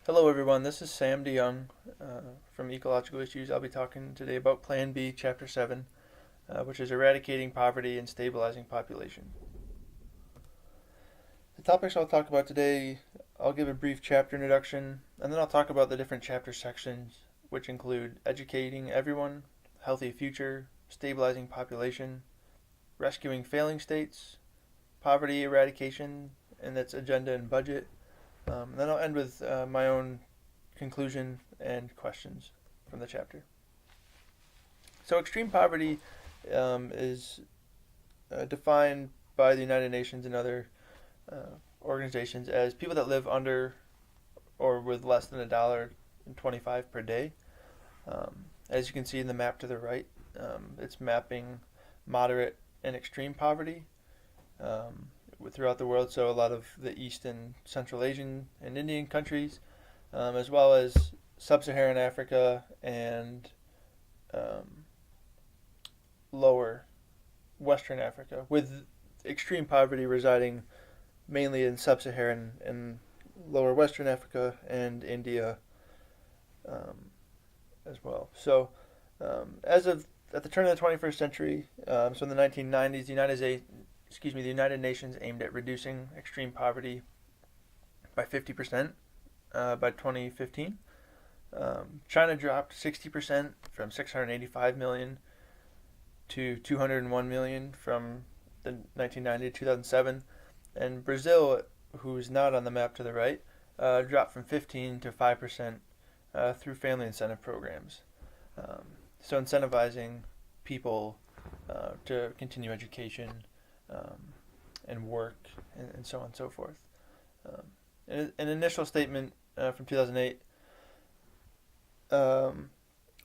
Hello, everyone. This is Sam DeYoung from Ecological Issues. I'll be talking today about Plan B, Chapter 7, which is eradicating poverty and stabilizing population. The topics I'll talk about today, I'll give a brief chapter introduction, and then I'll talk about the different chapter sections, which include educating everyone, healthy future, stabilizing population, rescuing failing states, poverty eradication and its agenda and budget. Then I'll end with my own conclusion and questions from the chapter. So, extreme poverty is defined by the United Nations and other organizations as people that live under or with less than $1.25 per day. As you can see in the map to the right, it's mapping moderate and extreme poverty throughout the world. So a lot of the East and Central Asian and Indian countries, as well as Sub-Saharan Africa and lower Western Africa, with extreme poverty residing mainly in Sub-Saharan and lower Western Africa and India as well. So as of at the turn of the 21st century, so in the 1990s, the United Nations aimed at reducing extreme poverty by 50% by 2015. China dropped 60% from 685 million to 201 million from the 1990 to 2007. And Brazil, who's not on the map to the right, dropped from 15 to 5% through family incentive programs. So incentivizing people to continue education and work and so on and so forth. An initial statement from 2008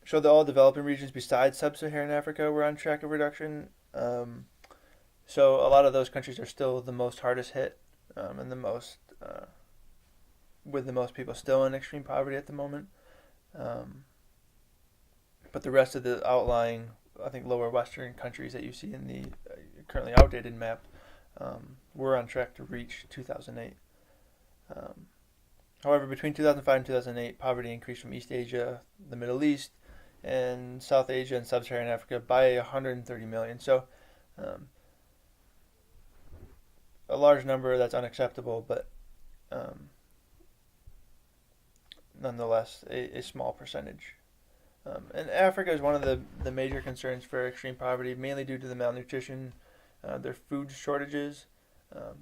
showed that all developing regions besides sub-Saharan Africa were on track of reduction. So a lot of those countries are still the most hardest hit and the most with the most people still in extreme poverty at the moment. But the rest of the outlying, I think, lower Western countries that you see in the currently outdated map were on track to reach 2008. However, between 2005 and 2008, poverty increased from East Asia, the Middle East, and South Asia and Sub-Saharan Africa by 130 million. So a large number that's unacceptable, but nonetheless a small percentage. And Africa is one of the major concerns for extreme poverty, mainly due to the malnutrition, their food shortages,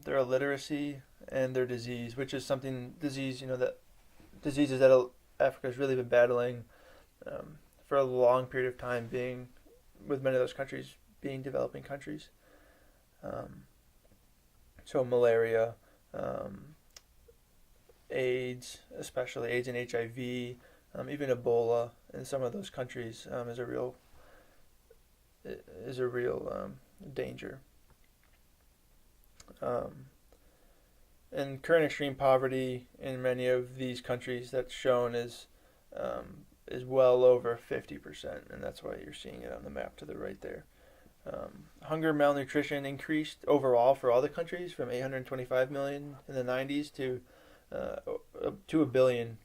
their illiteracy, and their disease, which is diseases that Africa's really been battling for a long period of time, being with many of those countries being developing countries. So malaria, AIDS, especially AIDS and HIV, even Ebola in some of those countries is a real danger. And current extreme poverty in many of these countries that's shown is well over 50%, and that's why you're seeing it on the map to the right there. Hunger malnutrition increased overall for all the countries from 825 million in the 90s to a billion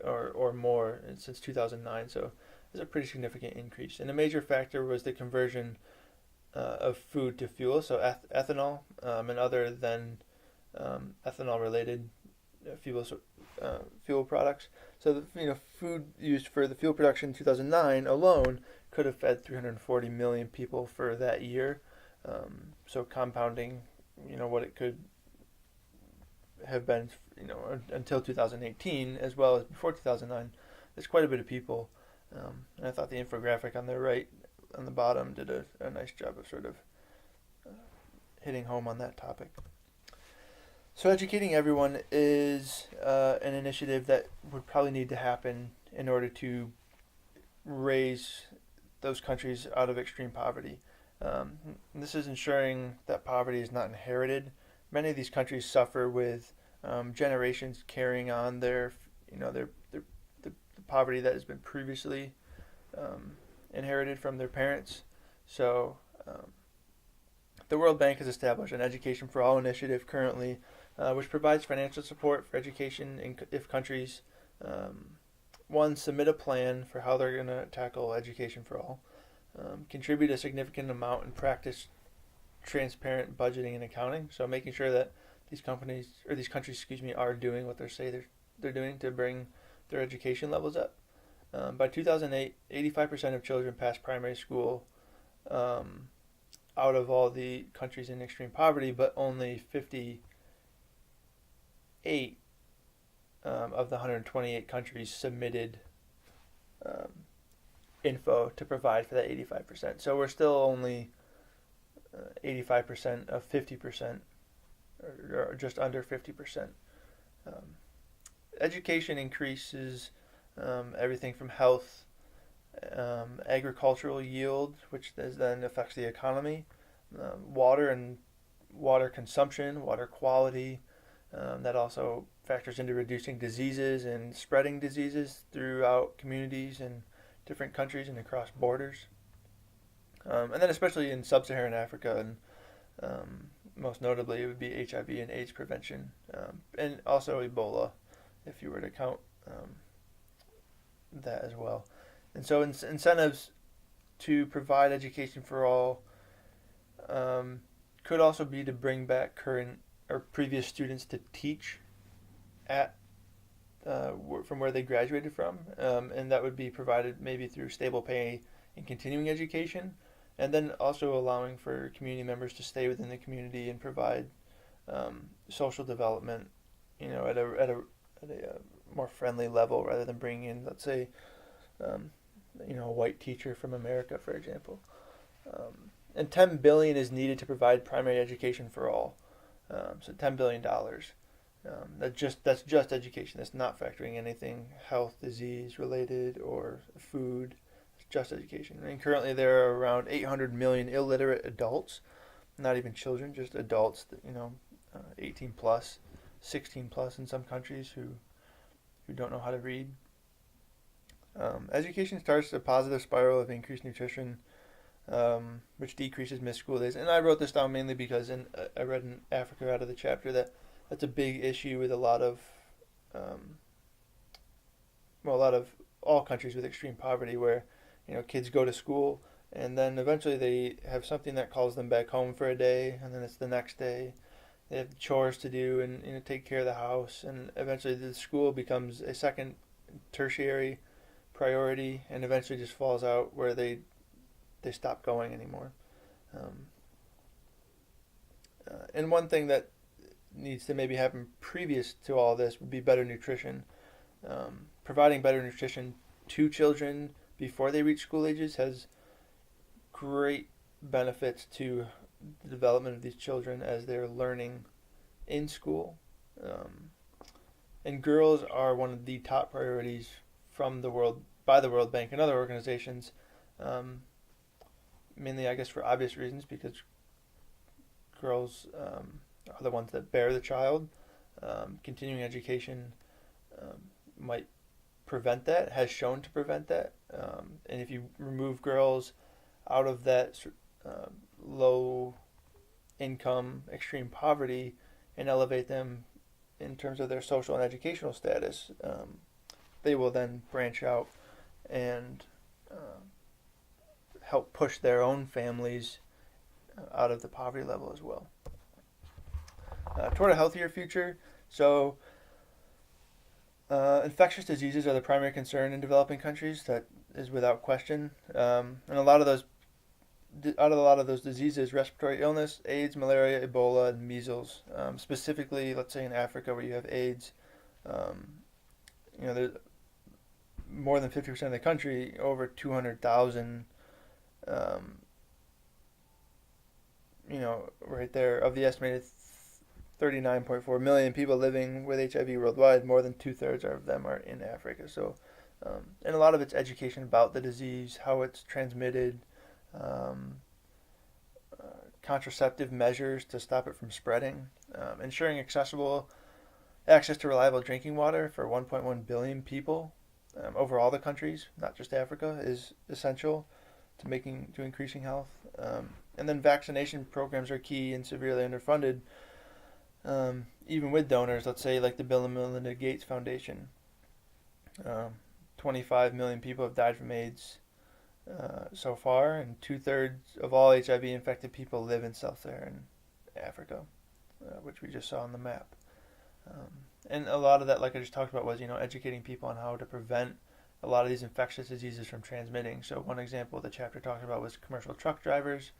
or more since 2009. So it's a pretty significant increase. And a major factor was the conversion of food to fuel, so ethanol and other than ethanol-related fuel products. So food used for the fuel production in 2009 alone could have fed 340 million people for that year. So compounding, what it could have been, until 2018 as well as before 2009, there's quite a bit of people. And I thought the infographic on the right, on the bottom, did a nice job of sort of hitting home on that topic. So educating everyone is an initiative that would probably need to happen in order to raise those countries out of extreme poverty. This is ensuring that poverty is not inherited. Many of these countries suffer with generations carrying on the poverty that has been previously inherited from their parents. So the World Bank has established an Education for All initiative currently which provides financial support for education if countries, one, submit a plan for how they're going to tackle education for all, contribute a significant amount and practice transparent budgeting and accounting. So making sure that these countries, are doing what they say they're doing to bring their education levels up. By 2008, 85% of children passed primary school out of all the countries in extreme poverty, but only 58 of the 128 countries submitted info to provide for that 85%. So we're still only 85% of 50%, or just under 50%. Education increases everything from health, agricultural yield, which then affects the economy, water consumption, water quality. That also factors into reducing diseases and spreading diseases throughout communities and different countries and across borders. And then especially in sub-Saharan Africa, and most notably it would be HIV and AIDS prevention, and also Ebola, if you were to count that as well. And so incentives to provide education for all could also be to bring back current or previous students to teach at from where they graduated from, and that would be provided maybe through stable pay and continuing education, and then also allowing for community members to stay within the community and provide social development, at a more friendly level, rather than bringing in, let's say, a white teacher from America, for example. And $10 billion is needed to provide primary education for all. So $10 billion. That's just education. That's not factoring anything health, disease related, or food. It's just education. And currently there are around 800 million illiterate adults, not even children, just adults. 18 plus, 16 plus in some countries who don't know how to read. Education starts a positive spiral of increased nutrition, which decreases missed school days. And I wrote this down mainly because I read in Africa out of the chapter that's a big issue with a lot of all countries with extreme poverty, where kids go to school and then eventually they have something that calls them back home for a day, and then it's the next day. They have chores to do and take care of the house, and eventually the school becomes a second, tertiary priority, and eventually just falls out where they stop going anymore. And one thing that needs to maybe happen previous to all this would be better nutrition. Providing better nutrition to children before they reach school ages has great benefits to the development of these children as they're learning in school. And girls are one of the top priorities by the World Bank and other organizations, mainly I guess for obvious reasons, because girls are the ones that bear the child. Continuing education might prevent that, has shown to prevent that. And if you remove girls out of that low income, extreme poverty, and elevate them in terms of their social and educational status, they will then branch out and help push their own families out of the poverty level as well. Toward a healthier future, so infectious diseases are the primary concern in developing countries. That is without question. And out of a lot of those diseases, respiratory illness, AIDS, malaria, Ebola, and measles. Specifically, let's say in Africa where you have AIDS, there's more than 50% of the country, over 200,000, right there, of the estimated 39.4 million people living with HIV worldwide, more than 2/3 of them are in Africa. So, and a lot of it's education about the disease, how it's transmitted, contraceptive measures to stop it from spreading, ensuring access to reliable drinking water for 1.1 billion people over all the countries, not just Africa, is essential to increasing health. And then vaccination programs are key and severely underfunded. even with donors, let's say like the Bill and Melinda Gates Foundation, um, 25 million people have died from AIDS so far, and 2/3 of all HIV infected people live in sub-Saharan Africa, which we just saw on the map. And a lot of that, like I just talked about, was educating people on how to prevent a lot of these infectious diseases from transmitting. So one example the chapter talked about was commercial truck drivers,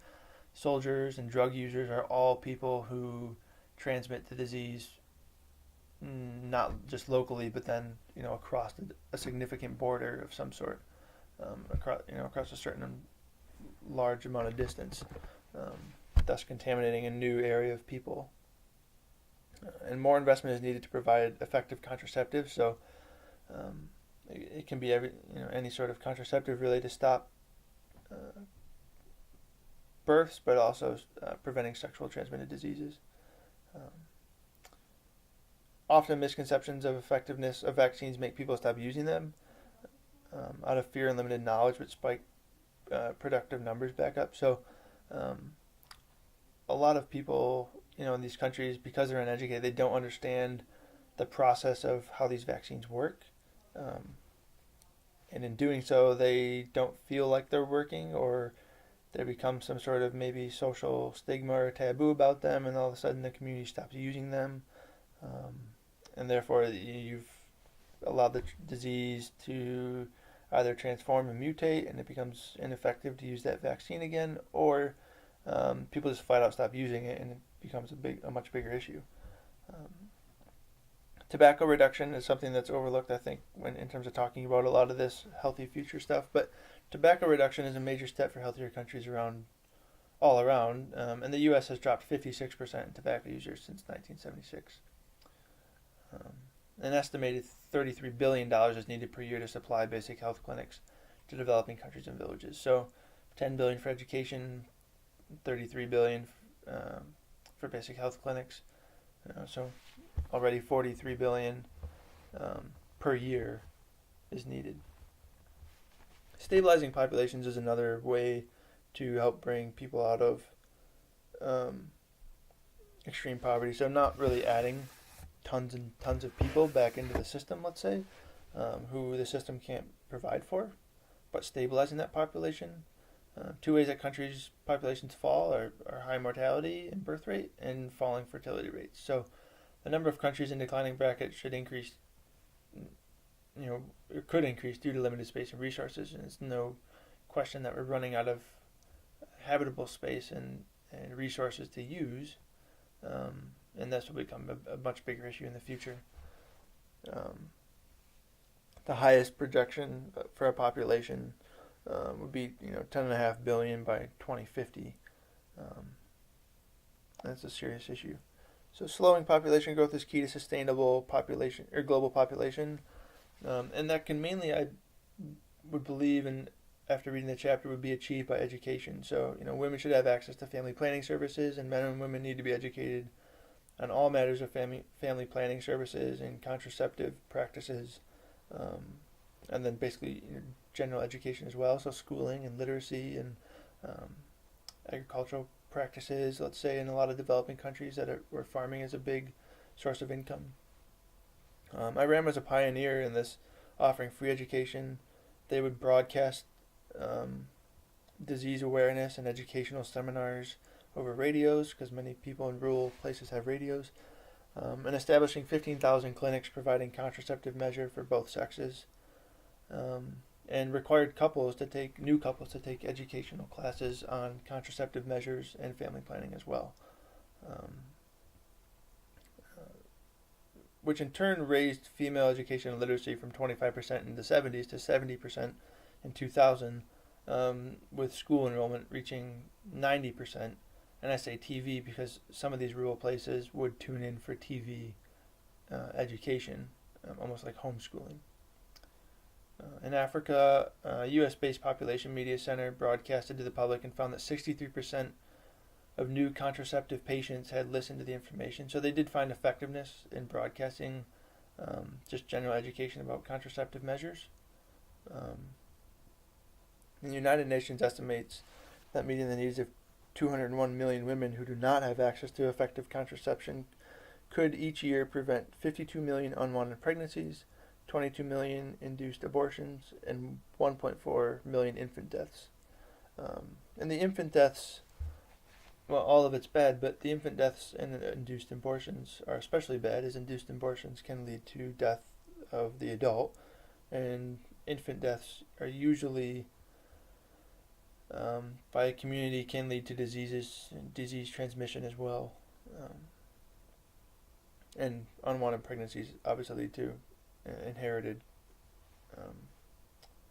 soldiers, and drug users are all people who transmit the disease, not just locally, but then across a significant border of some sort, across a certain large amount of distance, thus contaminating a new area of people. And more investment is needed to provide effective contraceptives. So it can be any sort of contraceptive really to stop births, but also preventing sexual transmitted diseases. Often misconceptions of effectiveness of vaccines make people stop using them out of fear and limited knowledge, which spike productive numbers back up. So a lot of people, in these countries, because they're uneducated, they don't understand the process of how these vaccines work. And in doing so, they don't feel like they're working, or there becomes some sort of maybe social stigma or taboo about them, and all of a sudden the community stops using them. And therefore, you've allowed the disease to either transform and mutate, and it becomes ineffective to use that vaccine again, or people just flat out stop using it, and it becomes a much bigger issue. Tobacco reduction is something that's overlooked, I think, when in terms of talking about a lot of this healthy future stuff. But tobacco reduction is a major step for healthier countries all around, and the U.S. has dropped 56% in tobacco users since 1976. An estimated $33 billion is needed per year to supply basic health clinics to developing countries and villages. So, $10 billion for education, $33 billion for basic health clinics. So already $43 billion per year is needed. Stabilizing populations is another way to help bring people out of extreme poverty. So not really adding tons and tons of people back into the system, let's say, who the system can't provide for, but stabilizing that population. Two ways that countries' populations fall are high mortality and birth rate and falling fertility rates. So the number of countries in declining bracket should increase, it could increase due to limited space and resources, and it's no question that we're running out of habitable space and resources to use, and this will become a much bigger issue in the future. The highest projection for a population would be 10.5 billion by 2050. That's a serious issue. So slowing population growth is key to sustainable population or global population, and that can mainly, I would believe, and after reading the chapter, would be achieved by education. So women should have access to family planning services, and men and women need to be educated on all matters of family planning services and contraceptive practices, and then basically general education as well. So schooling and literacy and agricultural practices, let's say in a lot of developing countries where farming is a big source of income. Iran was a pioneer in this, offering free education. They would broadcast disease awareness and educational seminars over radios, because many people in rural places have radios, and establishing 15,000 clinics providing contraceptive measure for both sexes, and required new couples to take educational classes on contraceptive measures and family planning as well, which in turn raised female education and literacy from 25% in the 70s to 70% in 2000, with school enrollment reaching 90%. And I say TV because some of these rural places would tune in for TV education, almost like homeschooling. In Africa, a U.S.-based population media center broadcasted to the public and found that 63% of new contraceptive patients had listened to the information. So they did find effectiveness in broadcasting just general education about contraceptive measures. The United Nations estimates that meeting the needs of 201 million women who do not have access to effective contraception could each year prevent 52 million unwanted pregnancies, 22 million induced abortions, and 1.4 million infant deaths. And the infant deaths, well, all of it's bad, but the infant deaths and the induced abortions are especially bad, as induced abortions can lead to death of the adult, and infant deaths are usually by a community can lead to disease transmission as well, and unwanted pregnancies obviously lead to inherited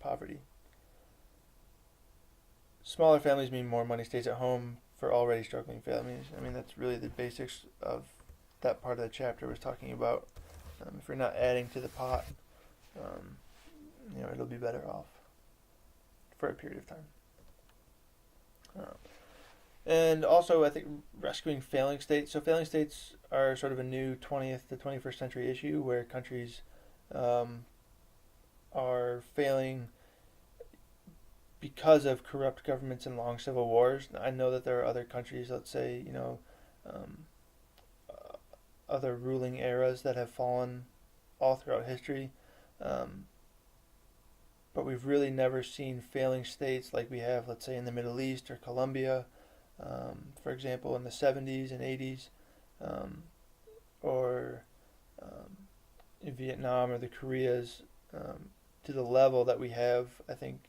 poverty. Smaller families mean more money stays at home for already struggling families. I mean, that's really the basics of that part of the chapter was talking about. If you're not adding to the pot, it'll be better off for a period of time. And also, I think rescuing failing states. So failing states are sort of a new 20th to 21st century issue where countries are failing because of corrupt governments and long civil wars. I know that there are other countries, let's say, other ruling eras that have fallen all throughout history. But we've really never seen failing states like we have, let's say, in the Middle East or Colombia, for example, in the 70s and 80s, or in Vietnam or the Koreas, to the level that we have, I think,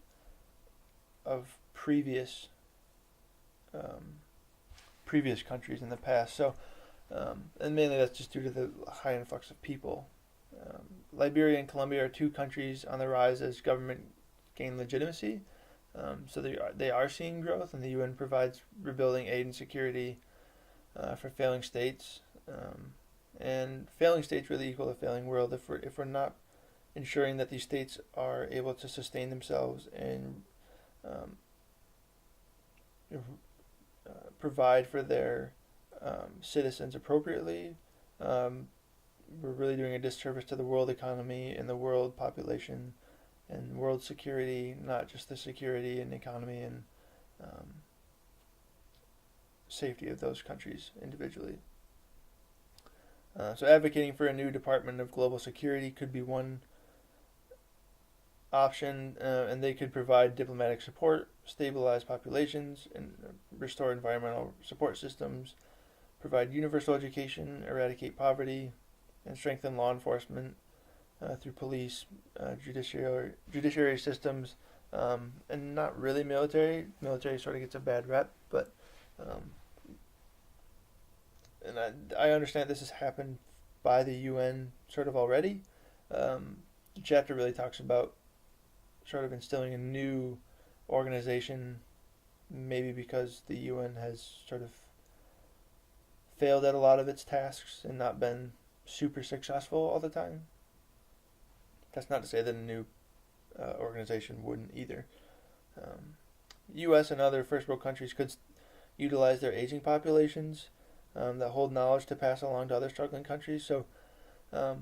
of previous countries in the past. So, and mainly that's just due to the high influx of people. Liberia and Colombia are two countries on the rise as government gain legitimacy. So they are seeing growth, and the UN provides rebuilding aid and security for failing states. And failing states really equal a failing world if we're not ensuring that these states are able to sustain themselves and provide for their citizens appropriately. We're really doing a disservice to the world economy and the world population and world security, not just the security and economy and safety of those countries individually. So advocating for a new Department of Global Security could be one option, and they could provide diplomatic support, stabilize populations, and restore environmental support systems, provide universal education, eradicate poverty, and strengthen law enforcement through police, judiciary systems, and not really military. Military sort of gets a bad rep, but and I understand this has happened by the UN sort of already. The chapter really talks about sort of instilling a new organization, maybe because the UN has sort of failed at a lot of its tasks and not been super successful all the time. That's not to say that a new organization wouldn't either. U.S. and other first world countries could utilize their aging populations that hold knowledge to pass along to other struggling countries. So I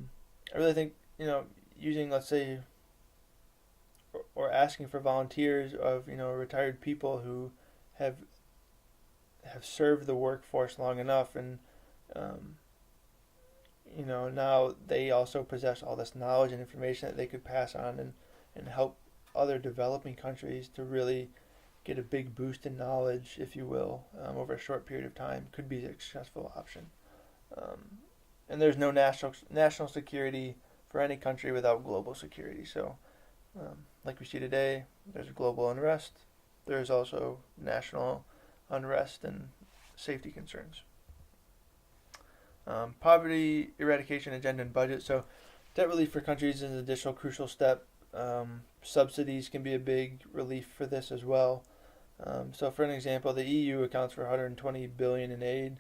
really think, using, let's say, or asking for volunteers of, retired people who have served the workforce long enough, and now they also possess all this knowledge and information that they could pass on and help other developing countries to really get a big boost in knowledge, if you will, over a short period of time, could be a successful option. And there's no national security for any country without global security. So, like we see today, there's global unrest. There's also national unrest and safety concerns. Poverty eradication agenda and budget. So, debt relief for countries is an additional crucial step. Subsidies can be a big relief for this as well. So, for an example, the EU accounts for 120 billion in aid,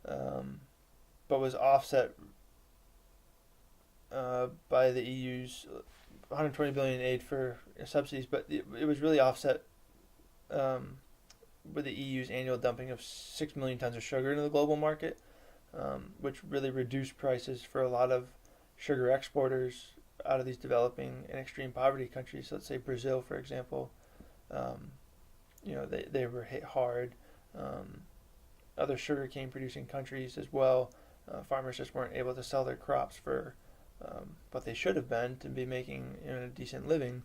but was offset by the EU's 120 billion in aid for subsidies, but it was really offset with the EU's annual dumping of 6 million tons of sugar into the global market, which really reduced prices for a lot of sugar exporters out of these developing and extreme poverty countries. So let's say Brazil, for example, they were hit hard. Other sugarcane producing countries as well Farmers just weren't able to sell their crops for what they should have been to be making a decent living,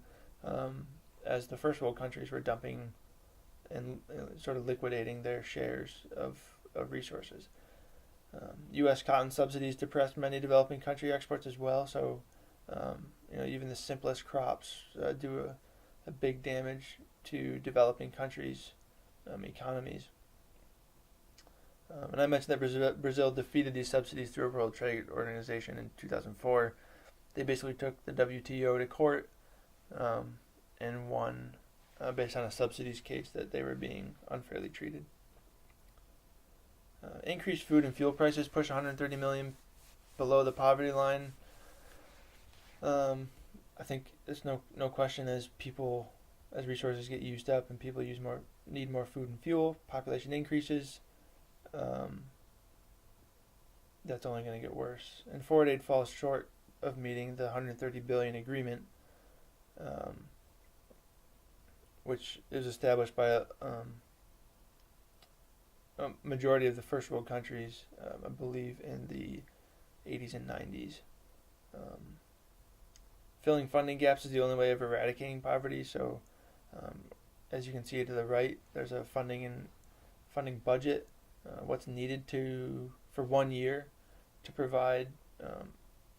as the first world countries were dumping and sort of liquidating their shares of resources. U.S. cotton subsidies depressed many developing country exports as well, so even the simplest crops do a big damage to developing countries' economies. And I mentioned that Brazil defeated these subsidies through a World Trade Organization in 2004. They basically took the WTO to court and won based on a subsidies case that they were being unfairly treated. Increased food and fuel prices push 130 million below the poverty line. I think there's no question as resources get used up and people need more food and fuel, population increases. That's only going to get worse. And foreign aid falls short of meeting the 130 billion agreement, which is established by a majority of the first world countries, I believe, in the 80s and 90s. Filling funding gaps is the only way of eradicating poverty. So, as you can see to the right, there's a funding budget. What's needed for 1 year to provide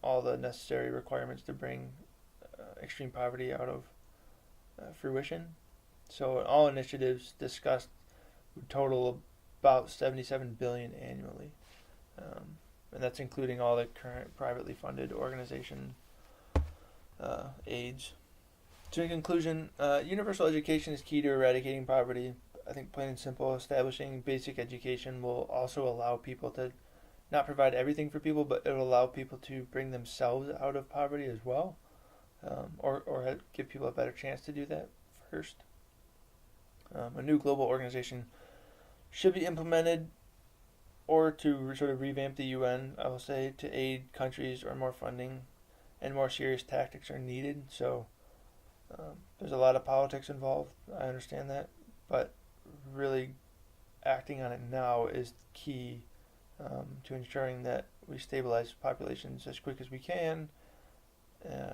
all the necessary requirements to bring extreme poverty out of fruition. So all initiatives discussed would total about 77 billion annually, and that's including all the current privately funded organization aids. So in conclusion, universal education is key to eradicating poverty. I think plain and simple, establishing basic education will also allow people to not provide everything for people, but it will allow people to bring themselves out of poverty as well, or give people a better chance to do that first. A new global organization should be implemented, or to sort of revamp the UN, I will say, to aid countries, or more funding and more serious tactics are needed. So there's a lot of politics involved, I understand that, but really acting on it now is key to ensuring that we stabilize populations as quick as we can,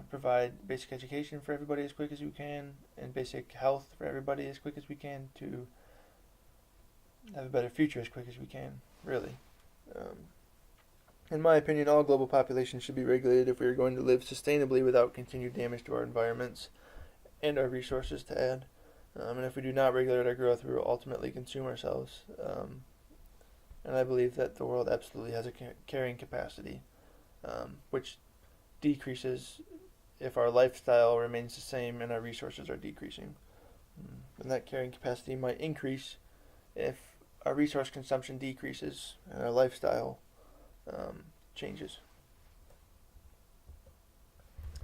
provide basic education for everybody as quick as we can, and basic health for everybody as quick as we can, to have a better future as quick as we can, really. In my opinion, all global populations should be regulated if we are going to live sustainably without continued damage to our environments and our resources to add. And if we do not regulate our growth, we will ultimately consume ourselves. And I believe that the world absolutely has a carrying capacity, which decreases if our lifestyle remains the same and our resources are decreasing. And that carrying capacity might increase if our resource consumption decreases and our lifestyle changes.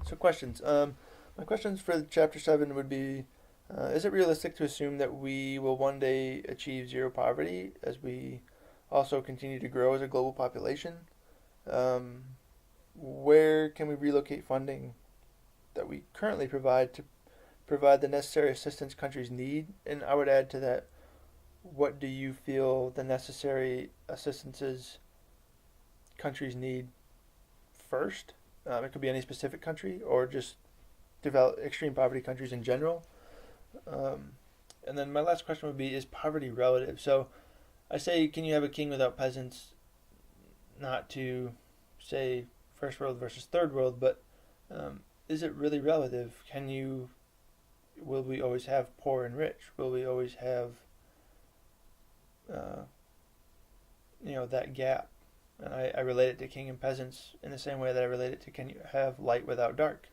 So questions. My questions for Chapter 7 would be, is it realistic to assume that we will one day achieve zero poverty as we also continue to grow as a global population? Where can we relocate funding that we currently provide to provide the necessary assistance countries need? And I would add to that, what do you feel the necessary assistances countries need first? It could be any specific country or just extreme poverty countries in general. And then my last question would be, is poverty relative? So I say, can you have a king without peasants? Not to say first world versus third world, but is it really relative? Will we always have poor and rich? Will we always have that gap? And I relate it to king and peasants in the same way that I relate it to, can you have light without dark?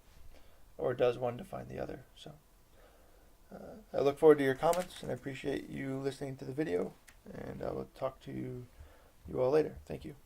Or does one define the other? So I look forward to your comments, and I appreciate you listening to the video, and I will talk to you all later. Thank you.